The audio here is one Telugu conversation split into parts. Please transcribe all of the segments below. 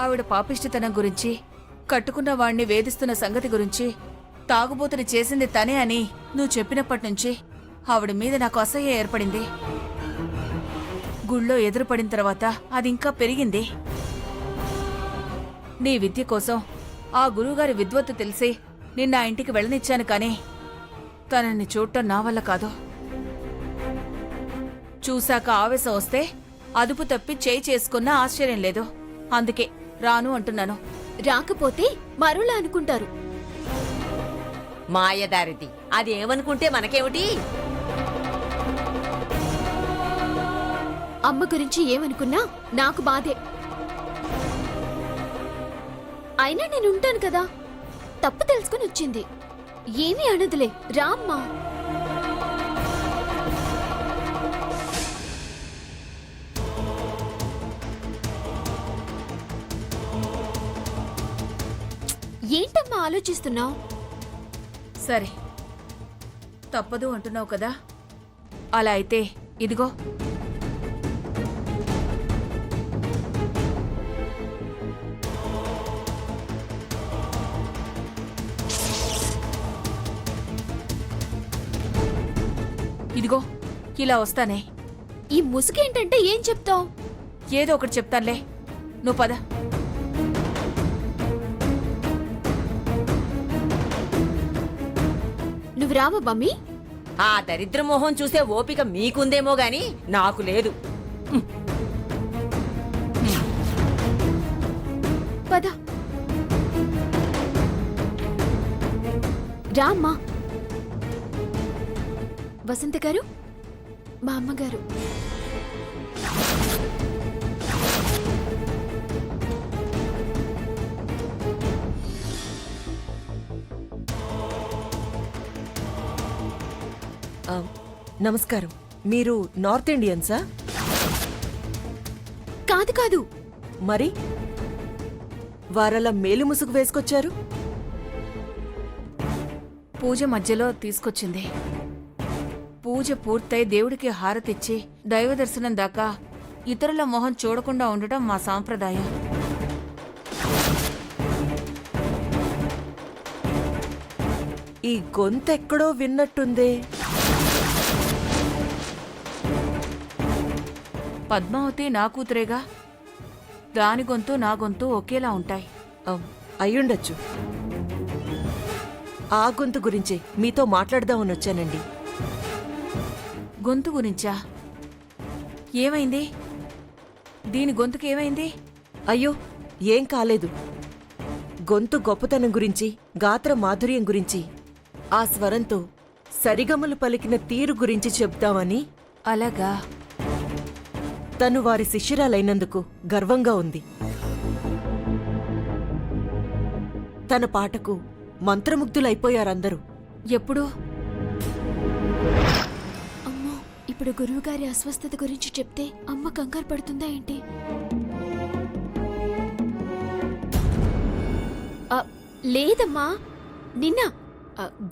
ఆవిడ పాపిష్టితనం గురించి, కట్టుకున్న వాణ్ణి వేధిస్తున్న సంగతి గురించి, తాగుబోతుని చేసింది తనే అని నువ్వు చెప్పినప్పటినుంచి ఆవిడ మీద నాకు అసహ్య ఏర్పడింది. గుళ్ళో ఎదురుపడిన తర్వాత అది ఇంకా పెరిగింది. నీ విద్య కోసం ఆ గురువుగారి విద్వత్తు తెలిసి నిన్న ఆ ఇంటికి వెళ్ళనిచ్చాను కానీ తనని చూడటం నా వల్ల కాదు. చూశాక ఆవేశం వస్తే అదుపు తప్పి చేయి చేసుకున్న ఆశ్చర్యం లేదు. అందుకే రాను అంటున్నాను. రాకపోతే మరోలా అనుకుంటారు. మాయదారిది, అది ఏమనుకుంటే మనకేమిటి? అమ్మ గురించి ఏమనుకున్నా నాకు బాధే. అయినా నేనుంటాను కదా, తప్పు తెలుసుకుని వచ్చింది. ఏమీ అనదులే, రామ్మా. ఏంటమ్మా ఆలోచిస్తున్నావు? సరే, తప్పదు అంటున్నావు కదా, అలా అయితే ఇదిగో. ఇదిగో ఇలా వస్తానే. ఈ ముసుగేంటంటే ఏం చెప్తావు? ఏదో ఒకటి చెప్తానులే, నువ్వు పద. నువ్వు రావా మమ్మీ? ఆ దరిద్ర మొహం చూసే ఓపిక మీకుందేమో గాని నాకు లేదు. పద రామ్మా. వసంత గారు, మా అమ్మగారు. నమస్కారం. మీరు నార్త్ ఇండియన్సా? కాదు కాదు. మరి వారలా మేలు ముసుగు వేసుకొచ్చారు? పూజ మధ్యలో తీసుకొచ్చింది. పూజ పూర్తయి దేవుడికి హారతిచ్చి దైవ దర్శనం దాకా ఇతరుల మొహం చూడకుండా ఉండటం మా సాంప్రదాయం. ఈ గొంతెక్కడో విన్నట్టుందే. పద్మావతి నా కూతురేగా, దాని గొంతు నా గొంతు ఒకేలా ఉంటాయి. అయ్యుండొచ్చు. ఆ గొంతు గురించే మీతో మాట్లాడదామని వచ్చానండి. గొంతు గురించా? ఏమైంది? దీని గొంతుకు ఏమైంది? అయ్యో, ఏం కాలేదు. గొంతు గొప్పతనం గురించి, గాత్ర మాధుర్యం గురించి, ఆ స్వరంతో సరిగమలు పలికిన తీరు గురించి చెప్తామని. అలాగా? తను వారి శిష్యురాలైనందుకు గర్వంగా ఉంది. తన పాటకు మంత్రముగ్ధులైపోయారందరూ. ఎప్పుడు? అమ్మో, ఇప్పుడు గురువుగారి అస్వస్థత గురించి చెప్తే అమ్మ కంగారు పడుతుందా ఏంటి? లేదమ్మా, నిన్న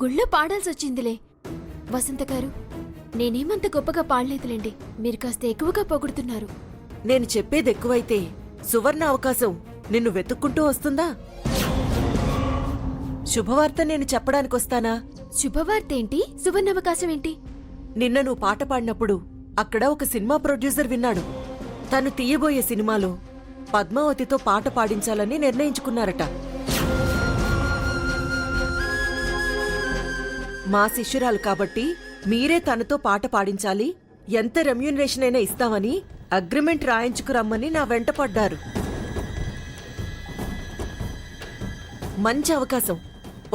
గుళ్ళో పాడాల్సి వచ్చిందిలే. వసంత గారు, నేనేమంత గొప్పగా పాడలేదులేండి, మీరు కాస్త ఎక్కువగా పొగుడుతున్నారు. నేను చెప్పేది ఎక్కువైతే సువర్ణ అవకాశం నిన్ను వెతుక్కుంటూ వస్తుందా? శుభవార్త నేను చెప్పడానికొస్తానా? శుభవార్తేంటి? సువర్ణావకాశం ఏంటి? నిన్న నువ్వు పాట పాడినప్పుడు అక్కడ ఒక సినిమా ప్రొడ్యూసర్ విన్నాడు. తను తీయబోయే సినిమాలో పద్మావతితో పాట పాడించాలని నిర్ణయించుకున్నారట. మా శిష్యురాలు కాబట్టి మీరే తనతో పాట పాడించాలి, ఎంత రెమ్యూనరేషన్ అయినా ఇస్తామని అగ్రిమెంట్ రాయించుకురమ్మని నా వెంట పడ్డారు. మంచి అవకాశం.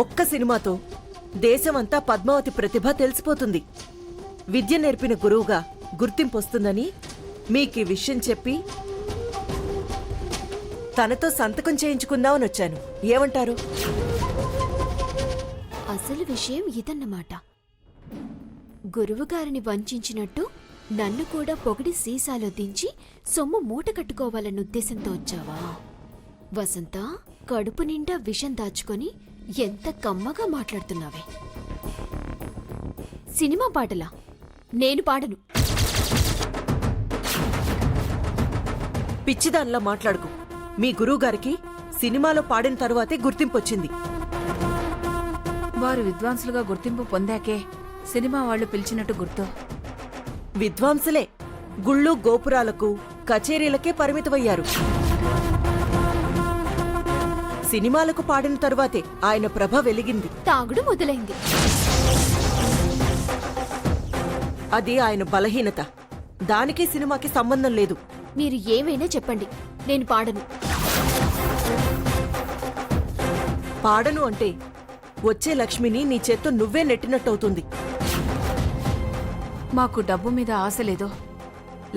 ఒక్క సినిమాతో దేశమంతా పద్మావతి ప్రతిభ తెలిసిపోతుంది. విద్య నేర్పిన గురువుగా గుర్తింపొస్తుందని మీకీ విషయం చెప్పి తనతో సంతకం చేయించుకుందామని వచ్చాను. ఏమంటారు? అసలు విషయం ఇదన్నమాట. గురువుగారిని వంచినట్టు నన్ను కూడా పొగిడి సీసాలో దించి సొమ్ము మూట కట్టుకోవాలన్న ఉద్దేశంతో వచ్చావా? వసంత, కడుపు నిండా విషం దాచుకొని ఎంత కమ్మగా మాట్లాడుతున్నావే. సినిమా పాటలా? నేను పాడను. పిచ్చిదాన్లా మాట్లాడుకు. మీ గురువుగారికి సినిమాలో పాడిన తరువాతే గుర్తింపొచ్చింది. వారు విద్వాంసులుగా గుర్తింపు పొందాకే సినిమా వాళ్ళు పిలిచినట్టు గుర్తు. విద్వాంసులే గుళ్ళు గోపురాలకు కచేరీలకే పరిమితమయ్యారు. సినిమాలకు పాడిన తరువాతే ఆయన ప్రభ వెలిగింది. తాగుడు మొదలైంది. అది ఆయన బలహీనత. దానికి సినిమాకి సంబంధం లేదు. మీరు ఏమైనా చెప్పండి, నేను పాడను. పాడను అంటే వచ్చే లక్ష్మిని నీ చేత్తో నువ్వే నెట్టినట్టవుతుంది. మాకు డబ్బు మీద ఆశ లేదు.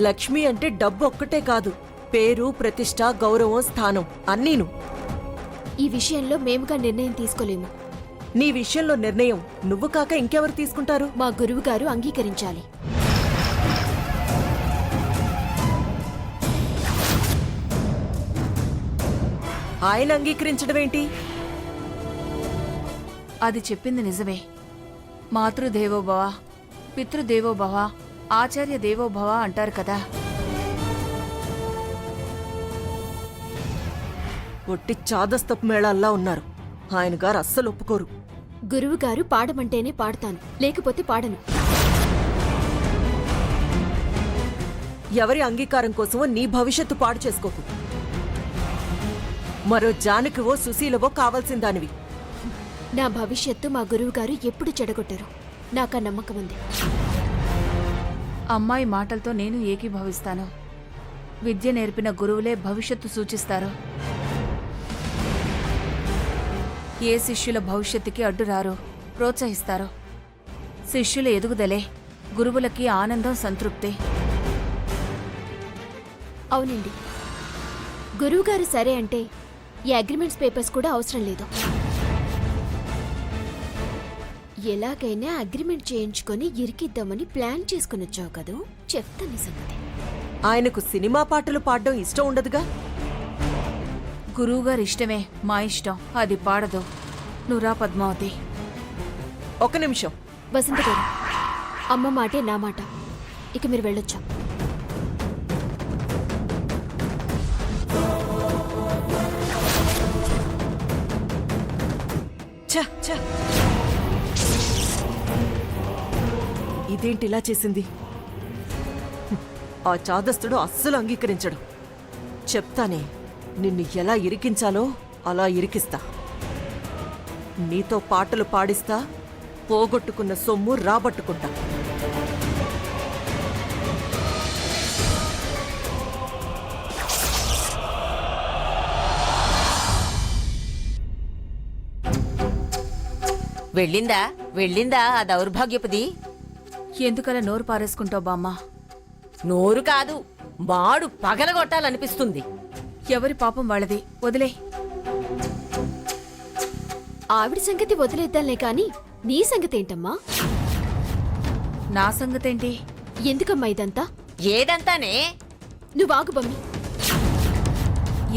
లక్ష్మి అంటే డబ్బు ఒక్కటే కాదు, పేరు, ప్రతిష్ట, గౌరవం, స్థానం అన్నీను. ఈ విషయంలో మేముగా నిర్ణయం తీసుకోలేము. నీ విషయంలో నిర్ణయం నువ్వు కాక ఇంకెవరు తీసుకుంటారు? మా గురువుగారు అంగీకరించాలి. ఆయన అంగీకరించడమేంటి? అది చెప్పింది నిజమే. మాతృదేవోభవ, పితృదేవోభవ, ఆచార్య దేవోభవ అంటారు కదా. ఒట్టి చాదస్తపు మేళాల్లా ఉన్నారు. ఆయన గారు అస్సలు ఒప్పుకోరు. గురువుగారు పాడమంటేనే పాడతాను, లేకపోతే పాడను. ఎవరి అంగీకారం కోసమో నీ భవిష్యత్తు పాడు చేసుకోకు. మరో జానకివో సుశీలవో కావాల్సిన దానివి. నా భవిష్యత్తు మా గురువుగారు ఎప్పుడు చెడగొట్టరు. నాకా నమ్మకం ఉంది. అమ్మాయి మాటలతో నేను ఏకీభవిస్తాను. విద్య నేర్పిన గురువులే భవిష్యత్తు సూచిస్తారు. ఏ శిష్యుల భవిష్యత్తుకి అడ్డురారు, ప్రోత్సహిస్తారు. శిష్యుల ఎదుగుదలే గురువులకి ఆనందం, సంతృప్తి. అవునండి, గురువుగారు సరే అంటే ఈ అగ్రిమెంట్స్ పేపర్స్ కూడా అవసరం లేదు. ఎలాగైనా అగ్రిమెంట్ చేయించుకొని ఇరికిద్దామని ప్లాన్ చేసుకుని వచ్చావు కదూ. చెప్తాను ఈ సంగతి. ఆయనకు సినిమా పాటలు పాడడం ఇష్టం ఉండదుగా? గురువుగారి ఇష్టమే మా ఇష్టం. అది పాడదు. నువ్వురా పద్మావతి. ఒక నిమిషం. వసంత గారు, అమ్మ మాటే నా మాట. ఇక మీరు వెళ్ళొచ్చా? ఛ, ఛ. ఇదేంటి ఇలా చేసింది? ఆ చాదస్తుడు అస్సలు అంగీకరించడు. చెప్తానే, నిన్ను ఎలా ఇరికించాలో అలా ఇరికిస్తా. నీతో పాటలు పాడిస్తా, పోగొట్టుకున్న సొమ్ము రాబట్టుకుంటా. వెళ్ళిందా ఆ దౌర్భాగ్యపుది? ఎందుకలా నోరు పారేసుకుంటావు బామ్మ? నోరు కాదు, మాడు పగలగొట్టాలనిపిస్తుంది. ఎవరి పాపం వాళ్ళది, వదిలే. ఆవిడ సంగతి వదిలేద్దాంలే కాని నీ సంగతి ఏంటమ్మా? నా సంగతేంటి? ఎందుకమ్మా ఇదంతా? ఏదంతానే? నువ్వాగు బమ్మి.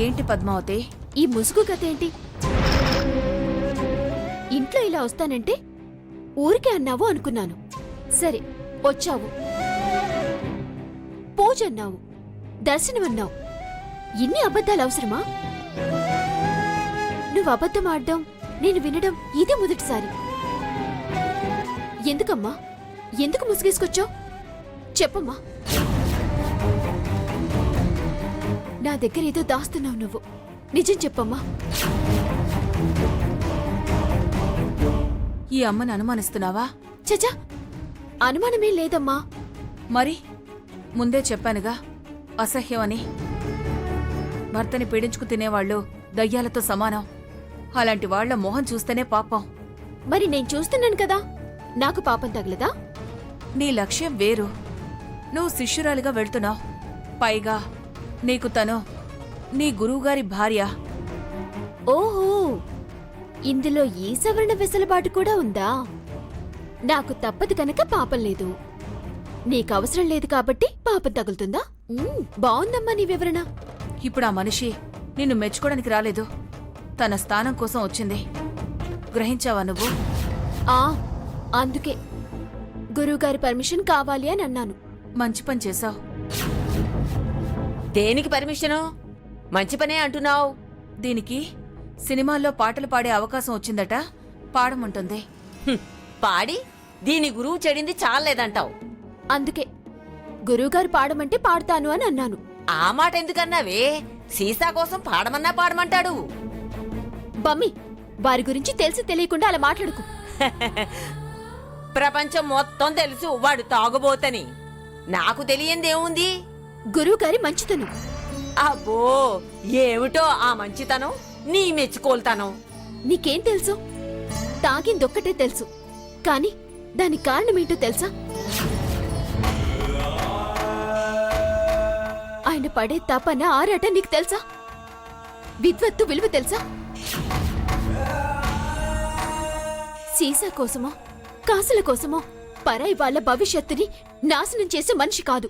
ఏంటి పద్మావతి? ఈ ముసుగు కథ ఏంటి? ఇంట్లో ఇలా వస్తానంటే ఊరికే అన్నావు అనుకున్నాను. సరే, వచ్చావు, పూజ అన్నావు, దర్శనమన్నావు. ఇన్ని అబద్ధాలు అవసరమా? నువ్వు అబద్ధం ఆడడం, నేను వినడం ఇదే మొదటిసారి. ఎందుకమ్మా? ఎందుకు ముసుగేసుకొచ్చావు? చెప్పమ్మా. నా దగ్గర ఏదో దాస్తున్నావు నువ్వు. నిజం చెప్పమ్మా. ఈ అమ్మని అనుమానిస్తున్నావా? చచా, అనుమానమేం లేదమ్మా. మరి ముందే చెప్పానుగా అసహ్యమని. భర్తని పీడించుకు తినేవాళ్ళు దయ్యాలతో సమానం. అలాంటి వాళ్ల మొహం చూస్తేనే పాపం. మరి నేను చూస్తున్నాను కదా, నాకు పాపం తగలదా? నీ లక్ష్యం వేరు. నువ్వు శిష్యురాలిగా వెళ్తున్నావు. పైగా నీకు తను నీ గురువుగారి భార్య. ఓహో, ఇందులో ఈ సవర్ణ వెసులుబాటు కూడా ఉందా? నాకు తప్పదు కనుక పాపం లేదు. నీకు అవసరం లేదు కాబట్టి పాపం తగులుతుందా? బావుందమ్మా నీ వివరణ. ఇప్పుడు ఆ మనిషి నిన్ను మెచ్చుకోవడానికి రాలేదు, తన స్థానం కోసం వచ్చింది. గ్రహించావా నువ్వు? అందుకే గురువుగారి పర్మిషన్ కావాలి అని అన్నాను. మంచి పని చేశావు. దేనికి పర్మిషను? మంచి పనే అంటున్నావు. దీనికి సినిమాల్లో పాటలు పాడే అవకాశం వచ్చిందట, పాడమంటుంది. పాడి దీని గురువు చెడింది చాలేదంటావు. అందుకే గురువుగారు పాడమంటే పాడతాను అని అన్నాను. ఆ మాట ఎందుకన్నావే? సీసా కోసం పాడమన్నా పాడమంటాడు. బమ్మి, వారి గురించి తెలిసి తెలియకుండా అలా మాట్లాడుకు. ప్రపంచం మొత్తం తెలుసు వాడు తాగుబోతని. నాకు తెలియందేముంది? గురువుగారి మంచితనం. అబ్బో, ఏమిటో ఆ మంచితనం, నీ మెచ్చుకోల్తాను. నీకేం తెలుసు? తాగిందొక్కటే తెలుసు, కాని దానికి కారణమేంటో తెలుసా? ఆయన పడే తపన ఆరాట నీకు తెలుసా? విద్వత్తు విలువ తెలుసా? సీసా కోసమో కాసుల కోసమో పరాయి వాళ్ళ భవిష్యత్తుని నాశనం చేసే మనిషి కాదు.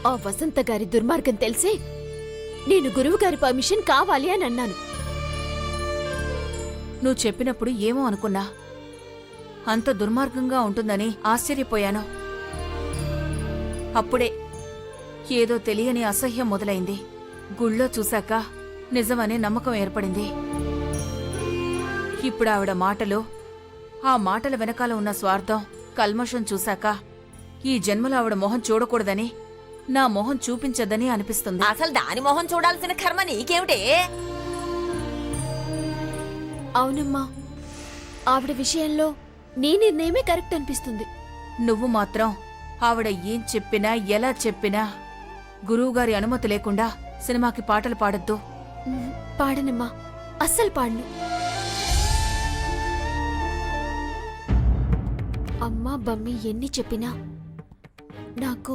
ఆ వసంత గారి దుర్మార్గం తెలిసే నేను గురువుగారి పర్మిషన్ కావాలి అని అన్నాను. నువ్వు చెప్పినప్పుడు ఏమో అనుకున్నా, అంత దుర్మార్గంగా ఉంటుందని ఆశ్చర్యపోయాను. అప్పుడే ఏదో తెలియని అసహ్యం మొదలైంది. గుళ్ళో చూశాక నిజమనే నమ్మకం ఏర్పడింది. ఇప్పుడు ఆవిడ మాటలు, ఆ మాటల వెనకాల ఉన్న స్వార్థం, కల్మషం చూశాక ఈ జన్మలో ఆవిడ మొహం చూడకూడదని, నా మొహం చూపించద్దని అనిపిస్తుంది. అసలు దాని మొహం చూడాల్సిన కర్మ నీకేమిటే? అవునమ్మా, ఆవిడ విషయంలో నీ నిర్ణయమే కరెక్ట్ అనిపిస్తుంది. నువ్వు మాత్రం ఆవిడ ఏం చెప్పినా ఎలా చెప్పినా గురువుగారి అనుమతి లేకుండా సినిమాకి పాటలు పాడొద్దు. పాడనమ్మా, అస్సలు పాడను. అమ్మా బమ్మి ఎన్ని చెప్పినా నాకు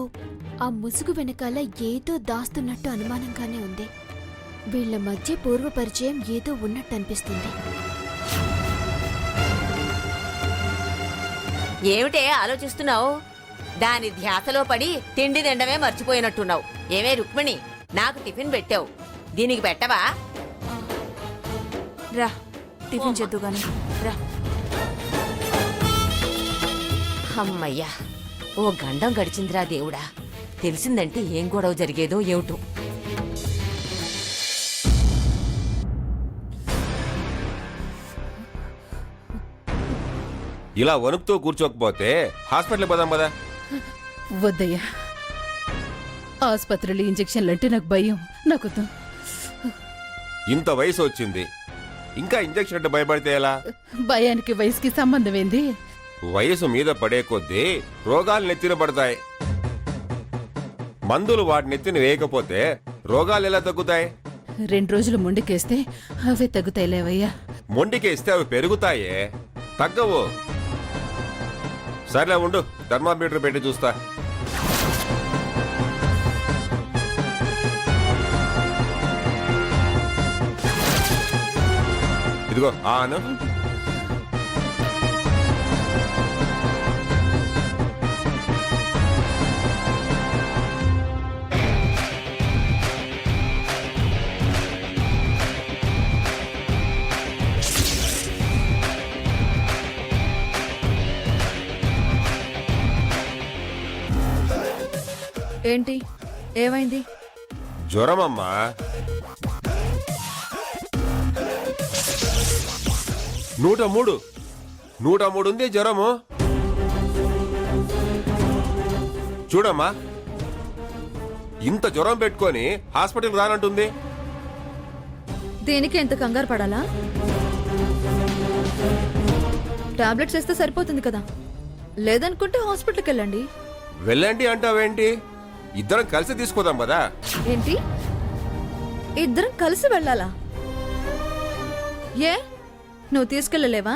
ఆ ముసుగు వెనకాల ఏదో దాస్తున్నట్టు అనుమానంగానే ఉంది. వీళ్ల మధ్య పూర్వ పరిచయం ఏదో ఉన్నట్టు అనిపిస్తుంది. ఏమిటే ఆలోచిస్తున్నావు? దాని ధ్యాసలో పడి తిండి తిండమే మర్చిపోయినట్టున్నావు. ఏమే రుక్మిణి, నాకు టిఫిన్ పెట్టావు, దీనికి పెట్టవా? రా టిఫిన్ చేద్దు గాని రా. అమ్మయ్యా, ఓ గండం గడిచిందిరా దేవుడా. తెలిసిందంటే ఏం గొడవ జరిగేదో ఏమిటో. ఇలా వణుకుతూ కూర్చోకపోతే హాస్పిటల్ పోదాం కదా. వద్దయ్యా, ఆసుపత్రిలో ఇంజెక్షన్లంటే నాకు భయం. నాకు ఇంత వయసు వచ్చింది, ఇంకా ఇంజెక్షన్ అంటే భయపడితే ఎలా? భయానికి వయసుకి సంబంధం ఏంది? వయసు మీద పడే కొద్దీ రోగాలు నెత్తిన పడతాయి. మందులు వాటి నెత్తిన వేయకపోతే రోగాలు ఎలా తగ్గుతాయి? 2 రోజులు ముందుకేస్తే అవే తగ్గుతాయిలేవయ్యా. మొండికేస్తే అవి పెరుగుతాయే, తగ్గవు. సర్లే ఉండు, థర్మామీటర్ పెట్టి చూస్తా. ఇదిగో ఆను. ఏంటి, ఏమైంది? జ్వరమమ్మా. నూట మూడు ఉంది జ్వరము. చూడమ్మా, ఇంత జ్వరం పెట్టుకొని హాస్పిటల్ రానంటుంది. దీనికి ఎంత కంగారు పడాలా? టాబ్లెట్స్ వేస్తే సరిపోతుంది కదా. లేదనుకుంటే హాస్పిటల్కి వెళ్ళండి. వెళ్ళండి అంటావేంటి? ఇద్దరం కలిసి తీసుకోదాం కదా. ఏంటి, ఇద్దరం కలిసి వెళ్ళాలా? ఏ, నువ్వు తీసుకెళ్ళలేవా?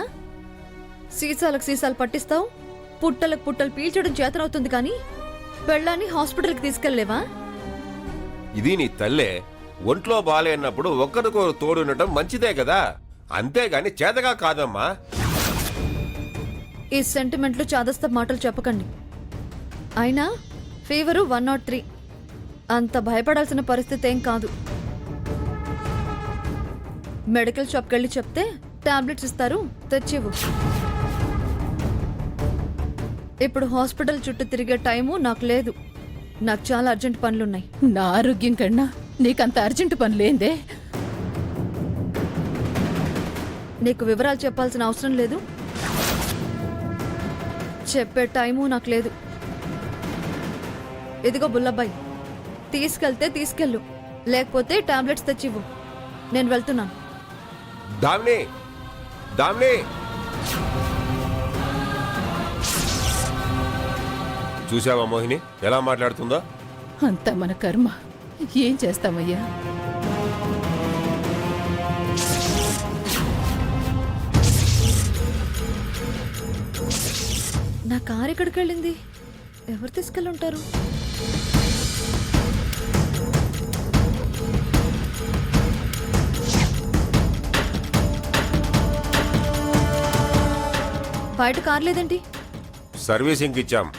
సీసాలకు సీసాలు పట్టిస్తావు, పుట్టలకు పుట్టలు పీల్చడం చేతనవుతుంది, కానీ పెళ్ళాన్ని హాస్పిటల్కి తీసుకెళ్ళలేవా? ఇది నీ తల్లే. ఒంట్లో బాలేనప్పుడు ఒక్కరికొకరు తోడుండటం మంచిదే కదా, అంతేగాని చేతగా కాదమ్మా. ఈ సెంటిమెంట్లు చాదస్త మాటలు చెప్పకండి. అయినా ఫీవరు 103, అంత భయపడాల్సిన పరిస్థితి ఏం కాదు. మెడికల్ షాప్కి వెళ్ళి చెప్తే టాబ్లెట్స్ ఇస్తారు, తెచ్చివ్వు. ఇప్పుడు హాస్పిటల్ చుట్టూ తిరిగే టైము నాకు లేదు. నాకు చాలా అర్జెంట్ పనులున్నాయి. నా ఆరోగ్యం కన్నా నీకంత అర్జెంటు పని లేందే. నీకు వివరాలు చెప్పాల్సిన అవసరం లేదు, చెప్పే టైము నాకు లేదు. ఇదిగో బుల్లబ్బాయి, తీసుకెళ్తే తీసుకెళ్ళు, లేకపోతే టాబ్లెట్స్ తెచ్చివ్వు. నేను వెళ్తున్నాను. దామిని, దామిని, చూసావా మోహిని ఎలా మాట్లాడుతుందో? అంతా మన కర్మ. ఏం చేస్తామయ్యా? నా కారు ఎక్కడికి వెళ్ళింది? ఎవరు తీసుకెళ్ళి ఉంటారు? బయట కారు లేదేంటి? సర్వీసింగ్ ఇచ్చాం.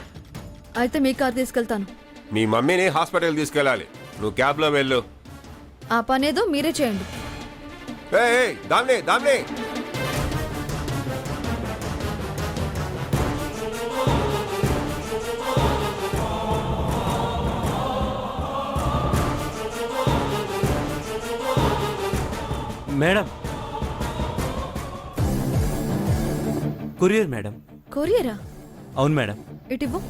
అయితే మీ కారు తీసుకెళ్తాను. మీ మమ్మీని హాస్పిటల్ తీసుకెళ్ళాలి. నువ్వు క్యాబ్లో వెళ్ళు. ఆ పనేదో మీరే చేయండి. ఏయ్, Damini, Damini. Madam, courier madam. కొరియరా? అవును మేడం. ఇటివ్వు.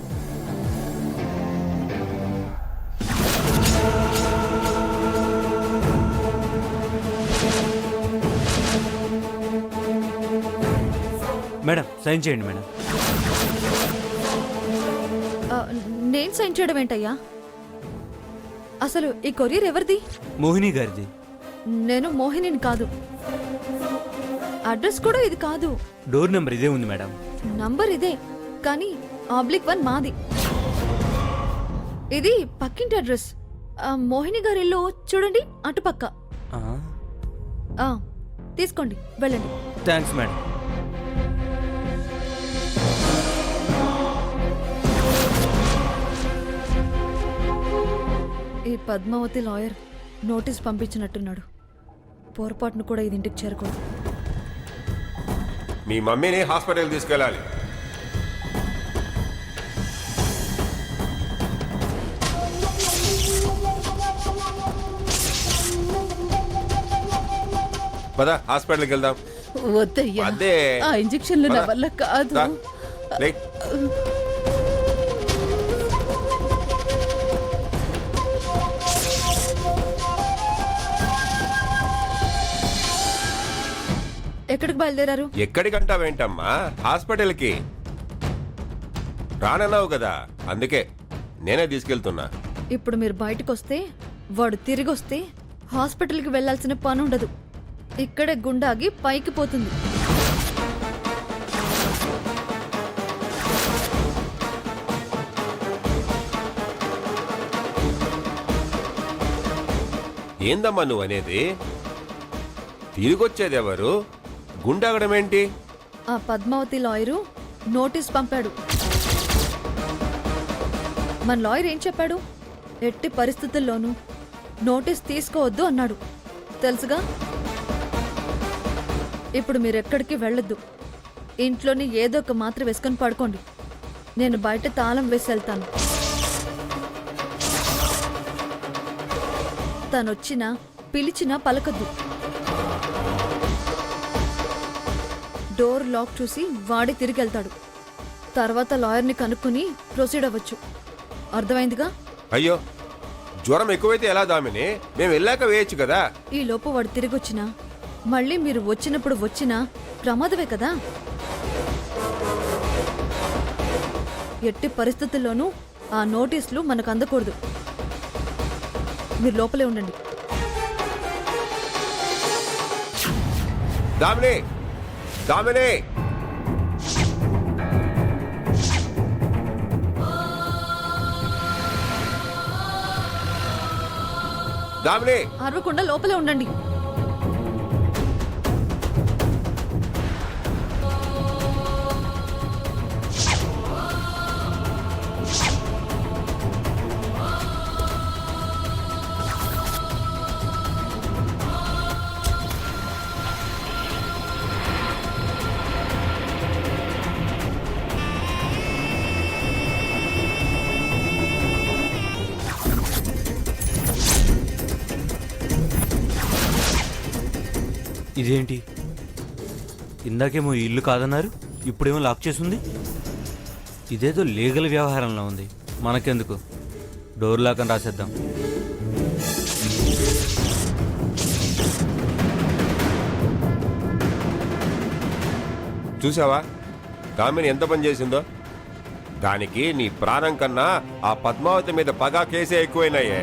మేడం సైన్ చేయండి మేడం. ఆ, నేను సైన్ చేయడం ఏంటయ్యా? అసలు ఈ కొరియర్ ఎవరిది? మోహిని గారిది. నేను మోహినిని కాదు. అడ్రస్ కూడా ఇది కాదు. డోర్ నెంబర్ ఇదే ఉంది మేడం. నంబర్ ఇదే, కానీ /1 మాది. ఇది పక్కింటి అడ్రస్. మోహిని గారి ఇల్లు చూడండి, అటుపక్క. తీసుకోండి, వెళ్ళండి. Thanks madam. ఈ పద్మావతి లాయర్ నోటీస్ పంపించినట్టున్నాడు. పొరపాటును కూడా ఇది ఇంటికి చేరకూడదు. మీ మమ్మీని హాస్పిటల్ తీసుకెళ్ళాలి. పద, హాస్పిటల్కి వెళ్దాం. వద్దయ్యా, అదే ఆ ఇంజక్షన్లు నా వల్ల కాదు. దా, లే. ఎక్కడికి బయలుదేరారు? ఎక్కడికంటావేంటమ్మా? హాస్పిటల్కి రానన్నావు కదా, అందుకే నేనే తీసుకెళ్తున్నా. ఇప్పుడు మీరు బయటకు వస్తే, వాడు తిరిగి వస్తే హాస్పిటల్కి వెళ్లాల్సిన పని ఉండదు. ఇక్కడే గుండాగి పైకి పోతుంది. ఏందమ్మా నువ్వు అనేది? తిరిగొచ్చేది ఎవరు? గుండాగడం ఏంటి? ఆ పద్మావతి లాయరు నోటీస్ పంపాడు. మన లాయర్ ఏం చెప్పాడు? ఎట్టి పరిస్థితుల్లోనూ నోటీస్ తీసుకోవద్దు అన్నాడు. తెలుసుగా? ఇప్పుడు మీరెక్కడికి వెళ్ళొద్దు. ఇంట్లోని ఏదో ఒక మాత్ర వేసుకొని పడుకోండి. నేను బయట తాళం వేసి వెళ్తాను. తనొచ్చినా పిలిచినా పలకద్దు. డోర్ లాక్ చూసి వాడే తిరిగి వెళ్తాడు. తర్వాత లాయర్ని కనుక్కొని ప్రొసీడ్ అవ్వచ్చు. అర్థమైందిగా? అయ్యో, జ్వరం ఎక్కువైతే ఎలా దామిని? మేము వెళ్ళాక వేయచ్చు కదా. ఈ లోపు వాడు తిరిగి వచ్చినా, మళ్ళీ మీరు వచ్చినప్పుడు వచ్చినా ప్రమాదమే కదా. ఎట్టి పరిస్థితుల్లోనూ ఆ నోటీసులు మనకు అందకూడదు. మీరు లోపలే ఉండండి. దామిని, దామిని, దామిని. అరవకుండా లోపలే ఉండండి. ఇదేంటి ఇందాకేమో ఈ ఇల్లు కాదన్నారు ఇప్పుడేమో లాక్ చేసింది. ఇదేదో లీగల్ వ్యవహారంలో ఉంది. మనకెందుకు, డోర్ లాక్ అని రాసేద్దాం. చూసావా కామిని ఎంత పని చేసిందో? దానికి నీ ప్రాణం కన్నా ఆ పద్మావతి మీద పగా కేసే ఎక్కువైనాయే.